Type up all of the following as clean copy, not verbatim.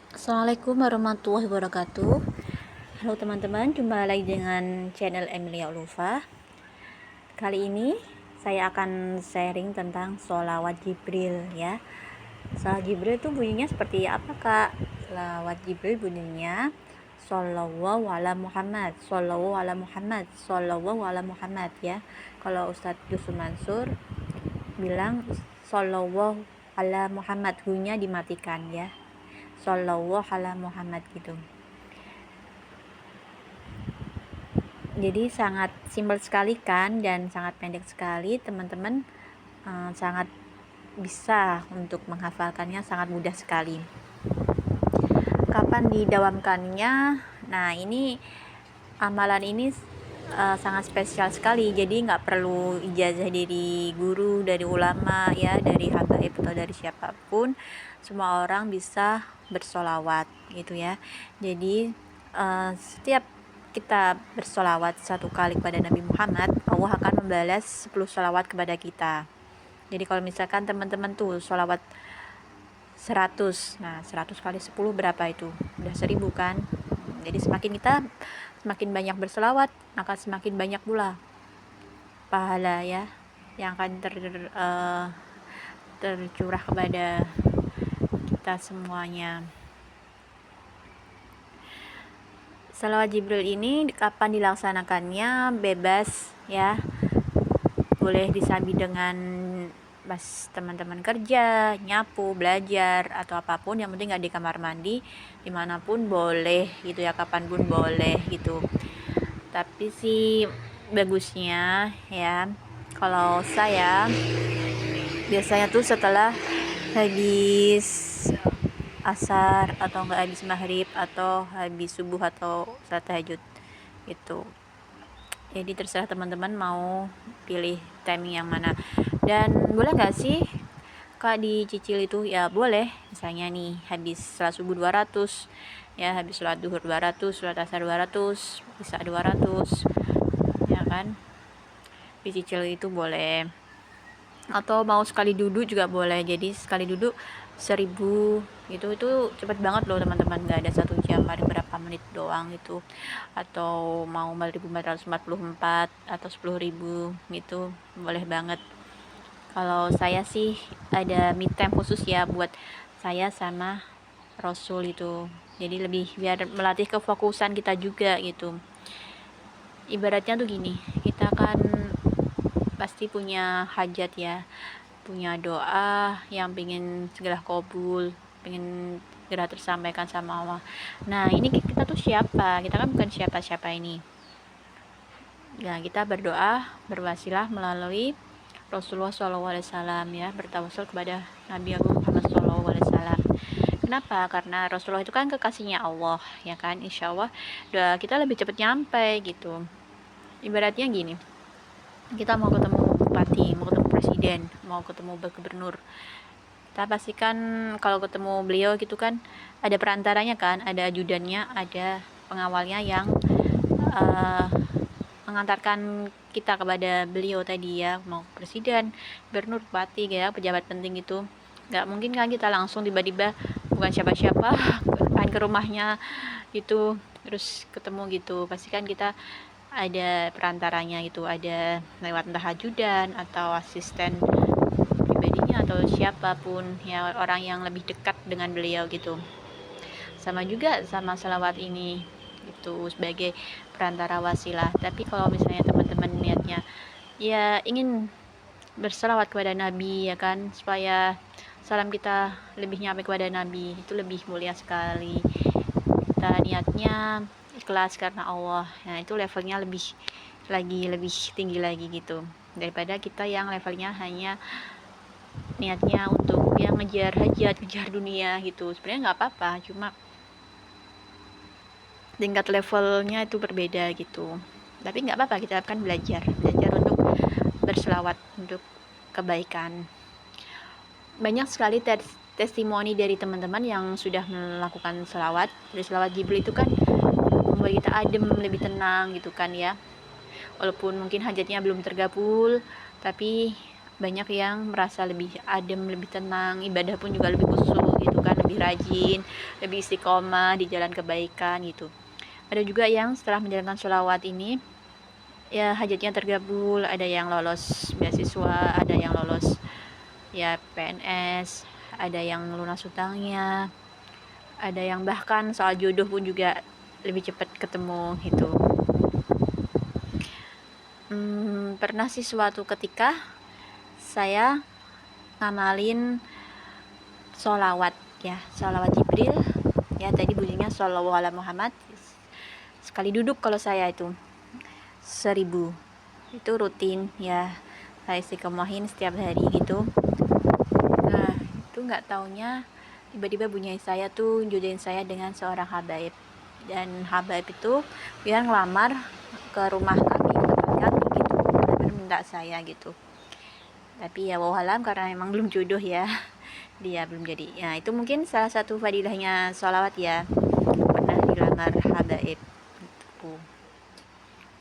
Assalamualaikum warahmatullahi wabarakatuh. Halo teman-teman, jumpa lagi dengan channel Emilia Ulufa. Kali ini saya akan sharing tentang sholawat Jibril ya. Sholawat Jibril itu bunyinya seperti apa kak? Sholawat Jibril bunyinya Shollallahu ala Muhammad, Shollallahu ala Muhammad, Shollallahu ala Muhammad ya. Kalau Ustadz Yusuf Mansur bilang Shollallahu ala Muhammad, hu-nya dimatikan ya. Shollallahu ala Muhammad gitu. Jadi sangat simpel sekali kan, dan sangat pendek sekali teman-teman, sangat bisa untuk menghafalkannya, sangat mudah sekali. Kapan didawamkannya? Nah ini amalan ini sangat spesial sekali, jadi nggak perlu ijazah dari guru, dari ulama ya, dari habaib atau dari siapapun, semua orang bisa bersolawat gitu ya. Jadi setiap kita bersolawat 1 kali kepada Nabi Muhammad, Allah akan membalas 10 solawat kepada kita. Jadi kalau misalkan teman-teman tuh solawat 100, nah 100 kali 10 berapa itu? Udah 1000 kan? Jadi semakin banyak bersolawat, maka semakin banyak pula pahala ya yang akan tercurah kepada kita semuanya. Sholawat Jibril ini kapan dilaksanakannya bebas ya, boleh disambi dengan pas teman-teman kerja, nyapu, belajar atau apapun, yang penting nggak di kamar mandi, dimanapun boleh gitu ya, kapanpun boleh gitu. Tapi sih bagusnya ya, kalau saya biasanya tuh setelah habis asar atau enggak habis maghrib atau habis subuh atau salat tahajud gitu. Jadi terserah teman-teman mau pilih timing yang mana. Dan boleh nggak sih kak dicicil itu? Ya boleh, misalnya nih habis salat subuh 200 ya, habis sholat duhur 200, sholat asar 200, isya 200 ya kan, dicicil itu boleh. Atau mau sekali duduk juga boleh, jadi sekali duduk 1000 gitu, itu cepet banget loh teman-teman, nggak ada 1 jam, paling berapa menit doang gitu. Atau mau 4444 atau 10.000 gitu, boleh banget. Kalau saya sih ada me time khusus ya buat saya sama Rasul itu, jadi lebih biar melatih kefokusan kita juga gitu. Ibaratnya tuh gini, kita kan pasti punya hajat ya, punya doa yang pengen segera kabul, pengen segera tersampaikan sama Allah. Nah ini kita tuh siapa? Kita kan bukan siapa-siapa ini. Nah kita berdoa, berwasilah melalui Rasulullah SAW ya, bertawassul kepada Nabi Agung Muhammad SAW. Kenapa? Karena Rasulullah itu kan kekasihnya Allah ya kan, insya Allah doa kita lebih cepat nyampe gitu. Ibaratnya gini, kita mau ketemu bupati, mau ketemu presiden, mau ketemu gubernur, kita pastikan kalau ketemu beliau gitu kan ada perantaranya kan, ada ajudannya, ada pengawalnya yang mengantarkan kita kepada beliau tadi ya, mau presiden, gubernur, bupati ya, pejabat penting itu. Nggak mungkin kan kita langsung tiba-tiba bukan siapa-siapa main ke rumahnya gitu terus ketemu gitu, pastikan kita ada perantaranya gitu, ada lewat entah ajudan atau asisten pribadinya atau siapapun ya, orang yang lebih dekat dengan beliau gitu. Sama juga sama selawat ini itu sebagai perantara wasilah. Tapi kalau misalnya teman-teman niatnya ya ingin berselawat kepada Nabi ya kan, supaya salam kita lebih nyampe kepada Nabi, itu lebih mulia sekali. Kita niatnya ikhlas karena Allah, nah itu levelnya lebih tinggi lagi gitu, daripada kita yang levelnya hanya niatnya untuk yang ngejar hajat, ngejar dunia gitu. Sebenarnya nggak apa-apa, cuma tingkat levelnya itu berbeda gitu. Tapi nggak apa-apa, kita akan belajar untuk berselawat untuk kebaikan. Banyak sekali testimoni dari teman-teman yang sudah melakukan selawat. Dari selawat Jibril itu kan membuat kita adem, lebih tenang gitu kan ya. Walaupun mungkin hajatnya belum tergabul, tapi banyak yang merasa lebih adem, lebih tenang, ibadah pun juga lebih khusyuk gitu kan, lebih rajin, lebih istiqomah di jalan kebaikan gitu. Ada juga yang setelah menjalankan sholawat ini ya hajatnya terkabul, ada yang lolos beasiswa, ada yang lolos ya PNS, ada yang lunas hutangnya, ada yang bahkan soal jodoh pun juga lebih cepat ketemu gitu. Pernah sih suatu ketika saya ngamalin sholawat ya, sholawat Jibril ya, tadi bunyinya shollallahu ala Muhammad, sekali duduk kalau saya itu 1000 itu rutin ya, saya istiqomahin setiap hari gitu. Nah itu nggak taunya tiba-tiba bunyi saya tuh jodohin saya dengan seorang habaib, dan habaib itu dia ngelamar ke rumah kami, ke tempat kami gitu, benar minta saya gitu. Tapi ya wallahualam karena memang belum jodoh ya, dia belum jadi. Nah itu mungkin salah satu fadilahnya sholawat ya, pernah dilamar habaib gitu.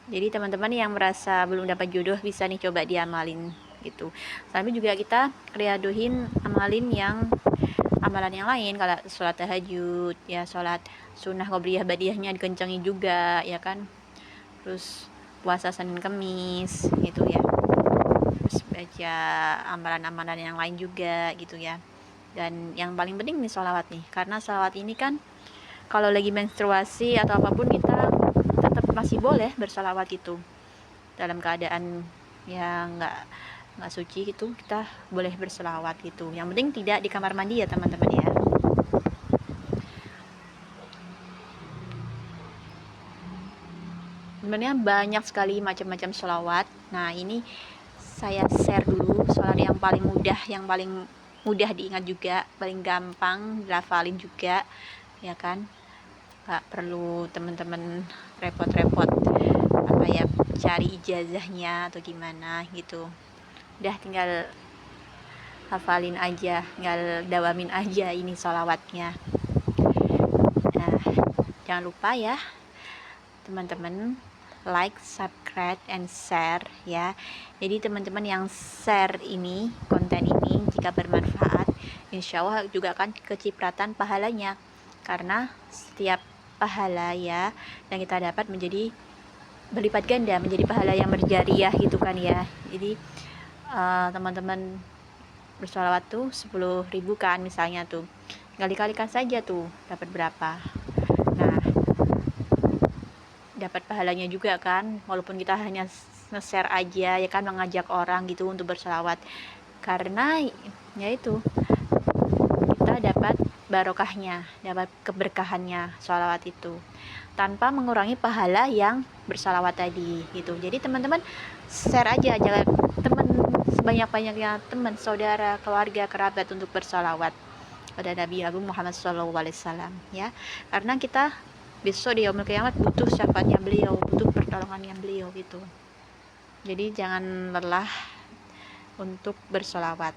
Jadi teman-teman yang merasa belum dapat jodoh bisa nih coba diamalin gitu. Sambil juga kita riaduhin amalan yang lain, kalau sholat tahajud ya, sholat sunnah qobliyah badiahnya dikencangi juga ya kan, terus puasa Senin Kemis gitu ya, terus baca amalan-amalan yang lain juga gitu ya. Dan yang paling penting nih sholawat nih, karena sholawat ini kan kalau lagi menstruasi atau apapun kita tetap masih boleh bersolawat gitu, dalam keadaan ya nggak suci gitu kita boleh bersolawat gitu. Yang penting tidak di kamar mandi ya teman-teman ya. Sebenarnya banyak sekali macam-macam sholawat. Nah ini saya share dulu sholawat yang paling mudah diingat juga, paling gampang dilafalin juga ya kan, nggak perlu teman-teman repot-repot apa ya cari ijazahnya atau gimana gitu, udah tinggal hafalin aja, tinggal dawamin aja ini sholawatnya. Nah jangan lupa ya teman-teman, like, subscribe, and share ya. Jadi teman-teman yang share ini, konten ini jika bermanfaat, insya Allah juga akan kecipratan pahalanya, karena setiap pahala ya yang kita dapat menjadi berlipat ganda, menjadi pahala yang berjariah gitu kan ya. Jadi teman-teman bersolawat tuh 10.000 kan misalnya tuh, tinggal dikalikan saja tuh dapat berapa. Nah dapat pahalanya juga kan, walaupun kita hanya nge-share aja ya kan, mengajak orang gitu untuk bersolawat, karena ya itu kita dapat barokahnya, dapat keberkahannya sholawat itu tanpa mengurangi pahala yang bersolawat tadi gitu. Jadi teman-teman share aja, jangan teman sebanyak-banyaknya teman, saudara, keluarga, kerabat untuk bersolawat pada Nabi Agung Muhammad SAW ya, karena kita besok di yaumul kiamat butuh syafaatnya beliau, butuh pertolongannya beliau gitu. Jadi jangan lelah untuk bersolawat.